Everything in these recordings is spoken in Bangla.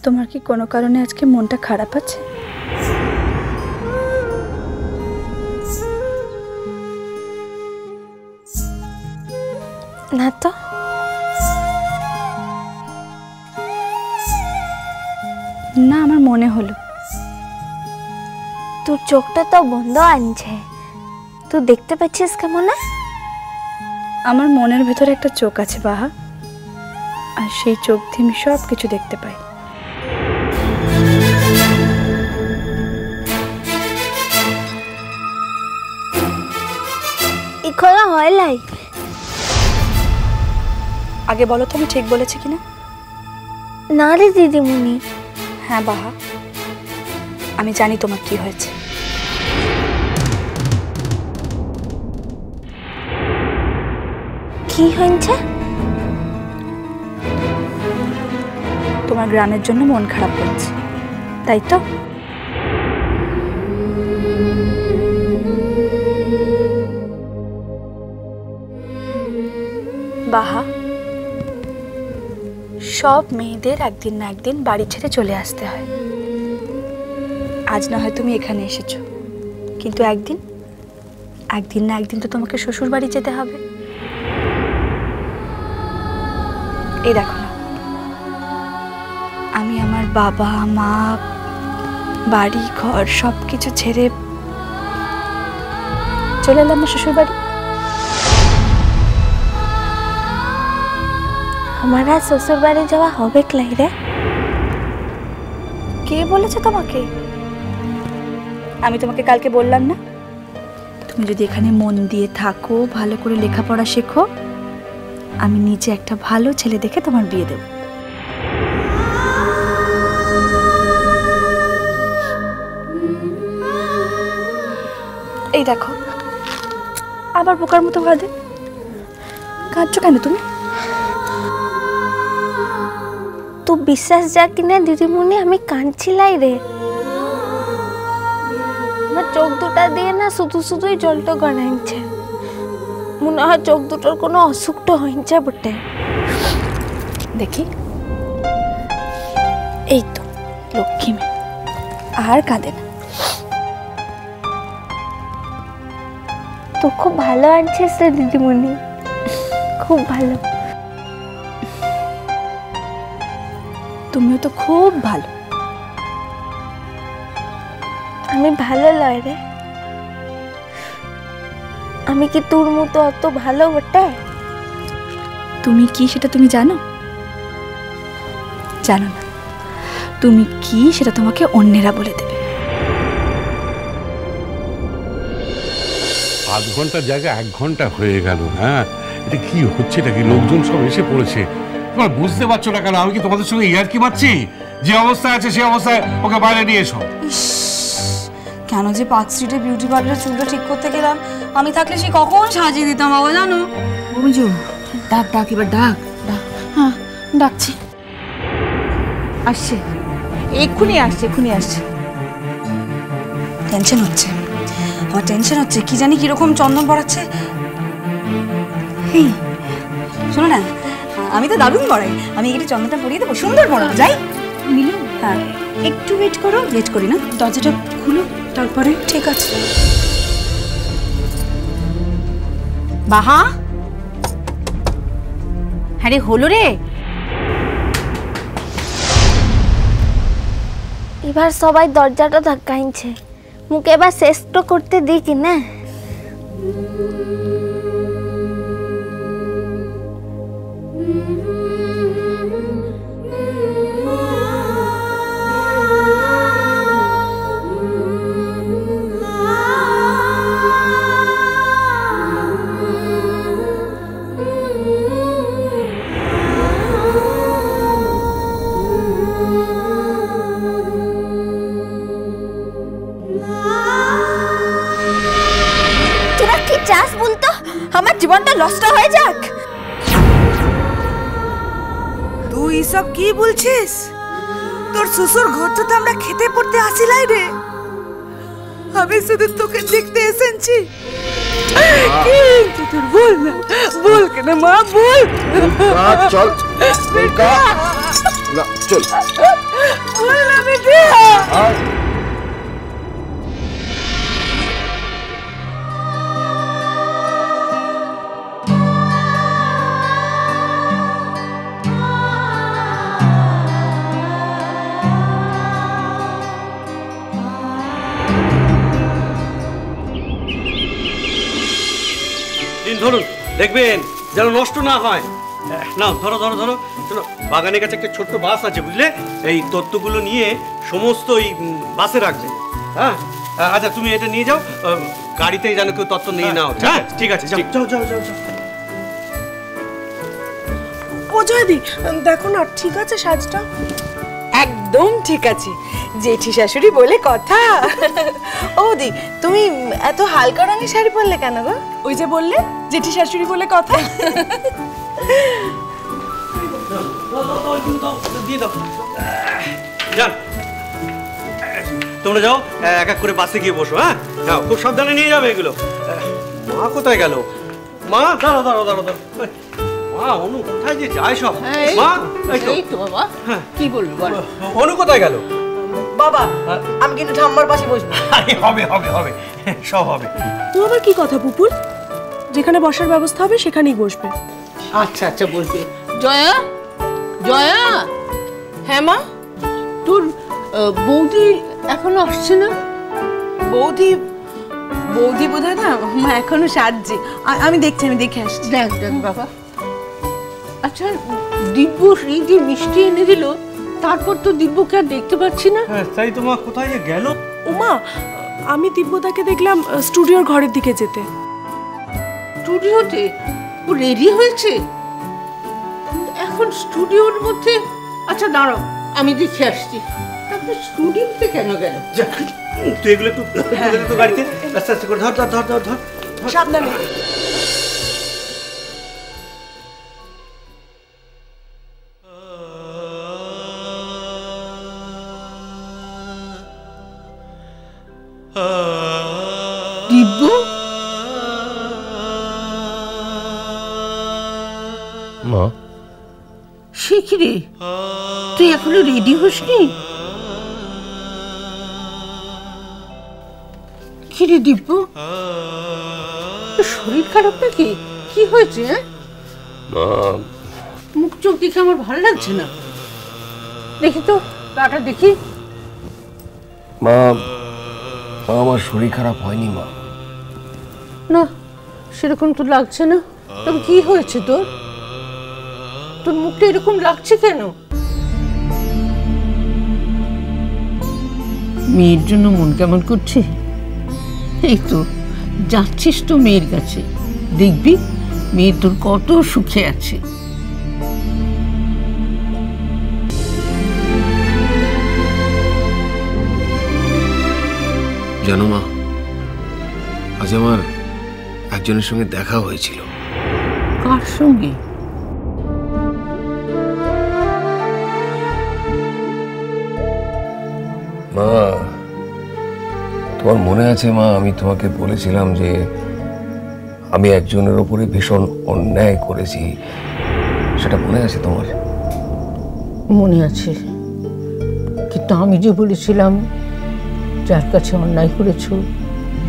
তোমার কি কোনো কারণে আজকে মনটা খারাপ আছে? না তো। না, আমার মনে হলো। তোর চোখটা তো বন্ধ আনছে, তুই দেখতে পাচ্ছিস কেমন? আমার মনের ভেতরে একটা চোখ আছে বাহা, আর সেই চোখ দিয়ে আমি সব কিছু দেখতে পাই। এখনো হয় নাই। আগে বলো তো আমি ঠিক বলেছি কিনা? না রে দিদিমণি। হ্যাঁ বাহা, আমি জানি তোমার কি হয়েছে। কি হয়েছে? তোমার গ্রামের জন্য মন খারাপ করছে, তাই তো? বাহা, সব মেয়েদের একদিন না একদিন বাড়ি ছেড়ে চলে আসতে হয়। আজ না হয় তুমি এখানে এসেছো, কিন্তু একদিন না একদিন তো তোমাকে শ্বশুর বাড়ি যেতে হবে। এই দেখো না, আমি আমার বাবা মা বাড়ি ঘর সব কিছু ছেড়ে চলে এলাম না শ্বশুর বাড়ি। আমার আর শ্বশুর বাড়ি যাওয়া হবে কি রে? কে বলেছে তোমাকে? আমি তোমাকে কালকে বললাম না, তুমি যদি এখানে মন দিয়ে থাকো, ভালো করে লেখাপড়া শেখো, আমি নিজে একটা ভালো ছেলে দেখে তোমার বিয়ে দেব। এই দেখো, আবার বোকার মতো কাঁদে। কাঁদছো কেন তুমি? তুই বিশ্বাস যা কিনা দিদিমণি, আমি কাঁদছিলাই রে। আমার চোখ দুটা দিয়ে না শুধু শুধুই জলটা গড়াইছে। মনে হয় চোখ দুটোর কোনো অসুখটা হয়েছে বটে। দেখি, এই তো লক্ষ্মী মেয়ে, আর কাঁদে না। তো খুব ভালো আনছিস রে দিদিমণি, খুব ভালো। তুমিও তো খুব ভালো। আমি ভালো লয় রে? আমি কি তোর মতো অত ভালো বটে? তুমি কি সেটা তুমি জানো? জানো না, তুমি কি সেটা তোমাকে অন্যেরা বলে দেবে। আধ ঘন্টার জায়গায় 1 ঘন্টা হয়ে গেল। হ্যাঁ, এটা কি হচ্ছে? এটা কি লোকজন সব এসে পড়েছে? তোমরা বুঝতে পারছো না কেন? আমি কি তোমাদের সঙ্গে ইয়ার্কি মারছি? যে অবস্থায় আছে সেই অবস্থায় ওকে বাইরে নিয়ে এসো। কেন যে পার্ক স্ট্রিটে বিউটি পার্লারে চুলটা ঠিক করতে গেলাম, আমি থাকলে সে কখন সাজিয়ে দিতাম বাবা, জানো? বুঝো, ডাক ডাক এবার ডাক ডাক। হ্যাঁ, ডাকছি। আসছে, এক্ষুনি আসছে। টেনশন হচ্ছে, আমার টেনশন হচ্ছে। কি জানি কিরকম চন্দন পড়াচ্ছে। হেই শোনো না, আমি তো দারুণ পড়াই। আমি একটু চন্দনটা পরিয়ে দেবো, সুন্দর পড়াবো। যাই নীলু? হ্যাঁ, একটু ওয়েট করো। ওয়েট করি না, দরজাটা খুলো, তারপরে। ঠিক আছে। বাহা, হ্যাঁ রে, হলো রে। এবার সবাই দরজাটা ধাক্কাইছে, মুখে এবার শেষ তো করতে দিই কি না? তোরা কি চাস বলতো আমার জীবনটা নষ্ট হয়ে যাক? তুই এসব কি বলছিস? তোর শ্বশুর ঘর তো আমরা খেতে পড়তে আসিলাই রে। আমি শুধু তোকে দেখতে এসেছি। তোর বল না, বল কেন মা, বল। চল না, চল। বললাম বেটে ধরুন, দেখবেন যেন নষ্ট না হয়। নাও ধরো ধরো ধরো। শোনো, বাগানের কাছে একটা ছোট্ট বাস আছে, বুঝলে? এই তত্ত্বগুলো নিয়ে সমস্ত এই বাসে রাখবে। হ্যাঁ, আচ্ছা তুমি এটা নিয়ে যাও, গাড়িতে যেন কেউ তত্ত্ব নিয়ে নাও। হ্যাঁ ঠিক আছে, যাও যাও যাও যাও। ও জয়দি, দেখো না ঠিক আছে সাজটা? একদম ঠিক আছে, জেঠি শাশুড়ি বলে কথা। ও দি, তুমি এত হালকা রঙের শাড়ি পরলে কেন গো? ওই যে বললে জেঠি শাশুড়ি বলে কথা। দিয়ে দাও। যান, তোমরা যাও, এক এক করে বাসে গিয়ে বসো। হ্যাঁ, যাও, খুব সাবধানে নিয়ে যাবে এগুলো। মা কোথায় গেল? মা দাঁড়াও দাঁড়াও দাঁড়াও দাঁড়াও। মা, অনু কোথায় যে যায় সব? মা, এই তো বাবা, কি বলবো বল। অনু কোথায় গেল? বাবা, আমি কিন্তু ঠাম্মার পাশে বসবো। হবে হবে হবে, সব হবে। ও আবার কি কথা পুপুর? যেখানে বসার ব্যবস্থা হবে সেখানেই বসবে। আচ্ছা আচ্ছা বলবে। জয়া, জয়া। হ্যাঁ মা? তোর বৌদি এখনো আসছে না? বৌদি বোধ হয় না মা, এখনো সাজছে। আমি দেখে আসছি। দেখ দেখ বাবা। আচ্ছা, দিব্য এই যে মিষ্টি এনে দিল, তারপর তো দিব্যকে আর দেখতে পাচ্ছি না। তাই তো মা, কোথায় যে গেল? উমা, আমি দিব্যদাকে দেখলাম স্টুডিওর ঘরের দিকে যেতে। স্টুডিওতে? ও রেডি হয়েছে এখন স্টুডিওর মধ্যে? আচ্ছা দাঁড়াও, আমি দেখে আসছি। তারপরে স্টুডিওতে কেন গেল? তুই এগুলো একটু তো গাড়িতে আস্তে আস্তে করে ধর ধর ধর ধর ধর। সাবধানে। দিব্য, মা, সে কি রে, তুই এখনো রেডি হসনি? কি রে দিব্য, শরীর খারাপ নাকি? কি হয়েছে? মা, মুখ চোখ দেখে আমার ভালো লাগছে না। দেখি তো তাটা দেখি। মা, আমার শরীর খারাপ হয়নি মা। না, সেরকম তো লাগছে না। তবে কি হয়েছে তোর? তোর মুখটা এরকম লাগছে কেন? মেয়ের জন্য মন কেমন করছে? এই তো যাচ্ছিস তো মেয়ের কাছে, দেখবি মেয়ে তোর কত সুখে আছে। জানো মা, আজ আমার একজনের সঙ্গে দেখা হয়েছিল। কার সঙ্গে? মা, তোমার মনে আছে মা, আমি তোমাকে বলেছিলাম যে আমি একজনের ওপরে ভীষণ অন্যায় করেছি, সেটা মনে আছে তোমার? মনে আছে, কিন্তু আমি যে বলেছিলাম যার কাছে অন্যায় করেছো,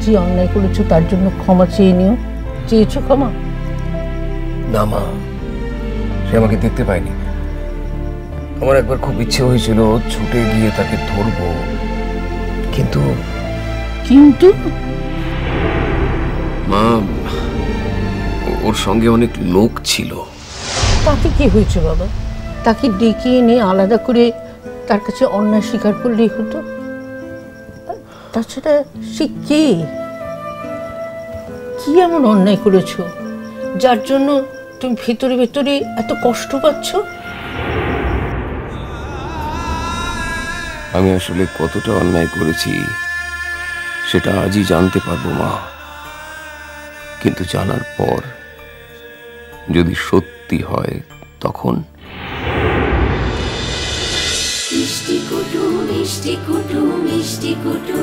যে অন্যায় করেছো তার জন্য ক্ষমা চেয়ে নিও। চেয়েছো ক্ষমা? না মা, সে আমাকে দেখতে পায়নি। আমার একবার খুব ইচ্ছে হয়েছিল ছুটে গিয়ে তাকে ধরবো, কিন্তু কিন্তু মা, ওর সঙ্গে অনেক লোক ছিল। তাকে কি হয়েছে বাবা? তাকে ডেকে এনে আলাদা করে তার কাছে অন্যায় স্বীকার করলেই হতো। তাছাড়া সে কে? কি এমন অন্যায় করেছো যার জন্য তুমি ভেতরে ভেতরে এত কষ্ট পাচ্ছ? আমি আসলে কতটা অন্যায় করেছি সেটা আজই জানতে পারবো মা, কিন্তু জানার পর যদি সত্যি হয় তখন। মিষ্টি কুটু মিষ্টি কুটু মিষ্টি কুটু।